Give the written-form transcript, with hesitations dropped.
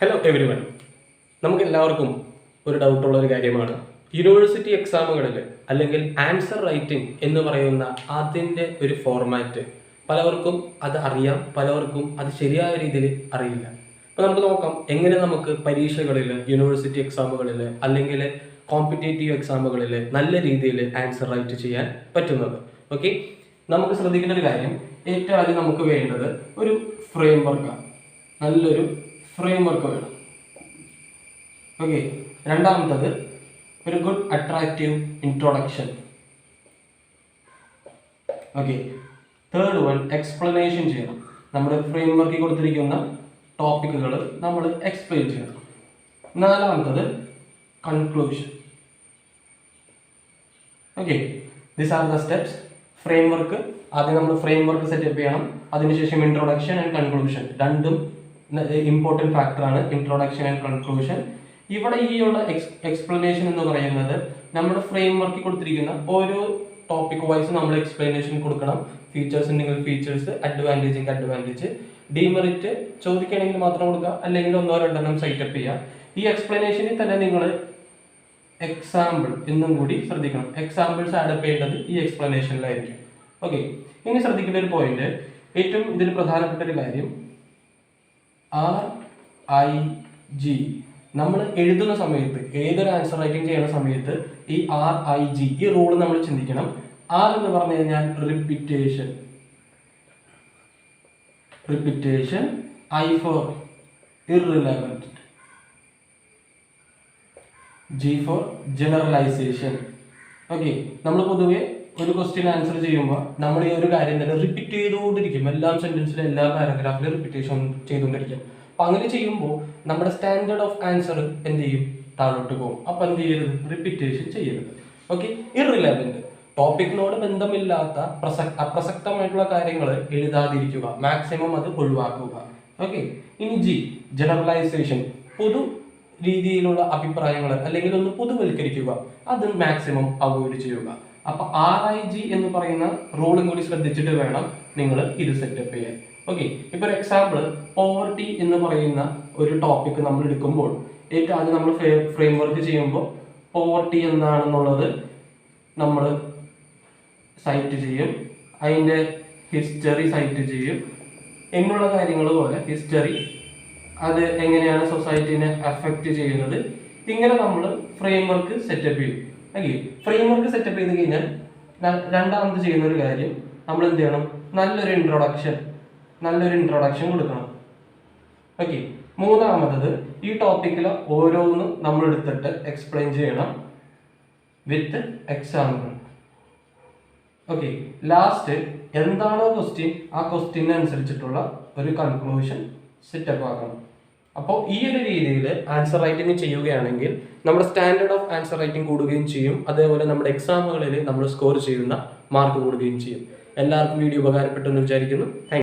Hello every one. നമുക്ക് എല്ലാവർക്കും ഒരു ഡൗട്ടുള്ള ഒരു കാര്യമാണ് യൂണിവേഴ്സിറ്റി എക്സാമുകളിൽ അല്ലെങ്കിൽ ആൻസർ റൈറ്റിംഗ് എന്ന് പറയുന്ന അതിൻ്റെ ഒരു ഫോർമാറ്റ് പലവർക്കും അത് അറിയാം, പലവർക്കും അത് ശരിയായ രീതിയിൽ അറിയില്ല. അപ്പോൾ നമുക്ക് നോക്കാം എങ്ങനെ നമുക്ക് പരീക്ഷകളിൽ, യൂണിവേഴ്സിറ്റി എക്സാമുകളിൽ അല്ലെങ്കിൽ കോമ്പറ്റേറ്റീവ് എക്സാമുകളിൽ നല്ല രീതിയിൽ ആൻസർ റൈറ്റ് ചെയ്യാൻ പറ്റുന്നത്. ഓക്കെ, നമുക്ക് ശ്രദ്ധിക്കേണ്ട ഒരു കാര്യം, ഏറ്റവും ആദ്യം നമുക്ക് വേണ്ടത് ഒരു ഫ്രെയിം വർക്കാണ്. നല്ലൊരു ഫ്രെയിം വർക്ക് വേണം. ഓക്കെ, രണ്ടാമത്തത് ഒരു good attractive introduction. Okay, third one explanation ചെയ്യണം. നമ്മുടെ ഫ്രെയിം വർക്കിൽ കൊടുത്തിരിക്കുന്ന ടോപ്പിക്കുകൾ നമ്മൾ എക്സ്പ്ലെയിൻ ചെയ്യണം. നാലാമത്തത് conclusion. Okay, these are the steps. Frame work ആദ്യം നമ്മൾ ഫ്രെയിം വർക്ക് സെറ്റപ്പ് ചെയ്യണം. അതിനുശേഷം ഇൻട്രൊഡക്ഷൻ ആൻഡ് കൺക്ലൂഷൻ, രണ്ടും ഇമ്പോർട്ടൻറ്റ് ഫാക്ടറാണ് ഇൻട്രൊഡക്ഷൻ ആൻഡ് കൺക്ലൂഷൻ. ഇവിടെ ഈ ഉള്ള എക്സ്പ്ലനേഷൻ എന്ന് പറയുന്നത് നമ്മുടെ ഫ്രെയിം വർക്കിൽ കൊടുത്തിരിക്കുന്ന ഓരോ ടോപ്പിക് വൈസ് നമ്മൾ എക്സ്പ്ലനേഷൻ കൊടുക്കണം. ഫീച്ചേഴ്സ് ഉണ്ടെങ്കിൽ ഫീച്ചേഴ്സ്, അഡ്വാൻറ്റേജ് എങ്കിൽ അഡ്വാൻറ്റേജ്, ഡിമെറിറ്റ് ചോദിക്കുകയാണെങ്കിൽ മാത്രം കൊടുക്കുക, അല്ലെങ്കിൽ ഒന്നോ രണ്ടെണ്ണം സൈറ്റപ്പ് ചെയ്യുക. ഈ എക്സ്പ്ലനേഷനിൽ തന്നെ നിങ്ങൾ എക്സാമ്പിൾ എന്നും കൂടി ശ്രദ്ധിക്കണം. എക്സാമ്പിൾസ് ആഡ് ചെയ്യേണ്ടത് ഈ എക്സ്പ്ലനേഷനിലായിരിക്കും. ഓക്കെ, ഇനി ശ്രദ്ധിക്കേണ്ട ഒരു പോയിന്റ്, ഏറ്റവും ഇതിൽ പ്രധാനപ്പെട്ട ഒരു കാര്യം, RIG നമ്മൾ എഴുതുന്ന സമയത്ത്, ഏതൊരു ആൻസർ റൈറ്റിംഗ് ചെയ്യുന്ന സമയത്ത് ഈ RIG ഈ റൂൾ നമ്മൾ ചിന്തിക്കണം. R എന്ന് പറഞ്ഞു കഴിഞ്ഞാൽ repetition, I for irrelevant, G for generalization. Okay, നമ്മൾ പൊതുവെ ഒരു ക്വസ്റ്റ്യൻ ആൻസർ ചെയ്യുമ്പോൾ നമ്മൾ ഈ ഒരു കാര്യം തന്നെ റിപ്പീറ്റ് ചെയ്തുകൊണ്ടിരിക്കും. എല്ലാ സെന്റൻസിലും, എല്ലാ പാരഗ്രാഫിലും റിപ്പീറ്റേഷൻ ചെയ്തുകൊണ്ടിരിക്കും. അപ്പം അങ്ങനെ ചെയ്യുമ്പോൾ നമ്മുടെ സ്റ്റാൻഡേർഡ് ഓഫ് ആൻസർ എന്ത് ചെയ്യും? താഴോട്ട് പോകും. അപ്പം എന്ത് ചെയ്യരുത്? റിപ്പീറ്റേഷൻ ചെയ്യരുത്. ഓക്കെ, ഇർറിലവൻറ്റ്, ടോപ്പിക്കിനോട് ബന്ധമില്ലാത്ത അപ്രസക്തമായിട്ടുള്ള കാര്യങ്ങൾ എഴുതാതിരിക്കുക, മാക്സിമം അത് ഒഴിവാക്കുക. ഓക്കെ, ഇനി G ജനറലൈസേഷൻ, പൊതു രീതിയിലുള്ള അഭിപ്രായങ്ങൾ അല്ലെങ്കിൽ ഒന്ന് പൊതുവൽക്കരിക്കുക, അത് മാക്സിമം അവോയ്ഡ് ചെയ്യുക. അപ്പൊ RIG എന്ന് പറയുന്ന റൂളും കൂടി ശ്രദ്ധിച്ചിട്ട് വേണം നിങ്ങൾ ഇത് സെറ്റപ്പ് ചെയ്യാൻ. ഓക്കെ, ഇപ്പൊ ഒരു എക്സാമ്പിൾ, പോവർട്ടി എന്ന് പറയുന്ന ഒരു ടോപ്പിക് നമ്മൾ എടുക്കുമ്പോൾ ഏറ്റവും ആദ്യം നമ്മൾ ഫ്രെയിം വർക്ക് ചെയ്യുമ്പോൾ പോവർട്ടി എന്താണെന്നുള്ളത് നമ്മൾ സൈറ്റ് ചെയ്യും, അതിൻ്റെ ഹിസ്റ്ററി സൈറ്റ് ചെയ്യും, എന്നുള്ള കാര്യങ്ങൾ പോലെ ഹിസ്റ്ററി, അത് എങ്ങനെയാണ് സൊസൈറ്റീനെ അഫക്റ്റ് ചെയ്യുന്നത്, ഇങ്ങനെ നമ്മൾ ഫ്രെയിം വർക്ക് സെറ്റപ്പ് ചെയ്യും. ഓക്കെ, ഫ്രെയിം വർക്ക് സെറ്റപ്പ് ചെയ്ത് കഴിഞ്ഞാൽ രണ്ടാമത് ചെയ്യുന്ന ഒരു കാര്യം, നമ്മൾ എന്ത് ചെയ്യണം? നല്ലൊരു ഇൻട്രൊഡക്ഷൻ കൊടുക്കണം. ഓക്കെ, മൂന്നാമത്തത് ഈ ടോപ്പിക്കിൽ ഓരോന്നും നമ്മൾ എടുത്തിട്ട് എക്സ്പ്ലെയിൻ ചെയ്യണം വിത്ത് എക്സാമ്പിൾ. ഓക്കെ, ലാസ്റ്റ് എന്താണോ ക്വസ്റ്റ്യൻ, ആ ക്വസ്റ്റ്യന് അനുസരിച്ചിട്ടുള്ള ഒരു കൺക്ലൂഷൻ സെറ്റപ്പ് ആക്കണം. അപ്പോൾ ഈ ഒരു രീതിയിൽ ആൻസർ റൈറ്റിംഗ് ചെയ്യുകയാണെങ്കിൽ നമ്മുടെ സ്റ്റാൻഡേർഡ് ഓഫ് ആൻസർ റൈറ്റിംഗ് കൂടുകയും ചെയ്യും. അതേപോലെ നമ്മുടെ എക്സാമുകളിൽ നമ്മൾ സ്കോർ ചെയ്യുന്ന മാർക്ക് കൂടുകയും ചെയ്യും. എല്ലാവർക്കും വീഡിയോ ഉപകാരപ്പെട്ടെന്ന് വിചാരിക്കുന്നു. Thank you.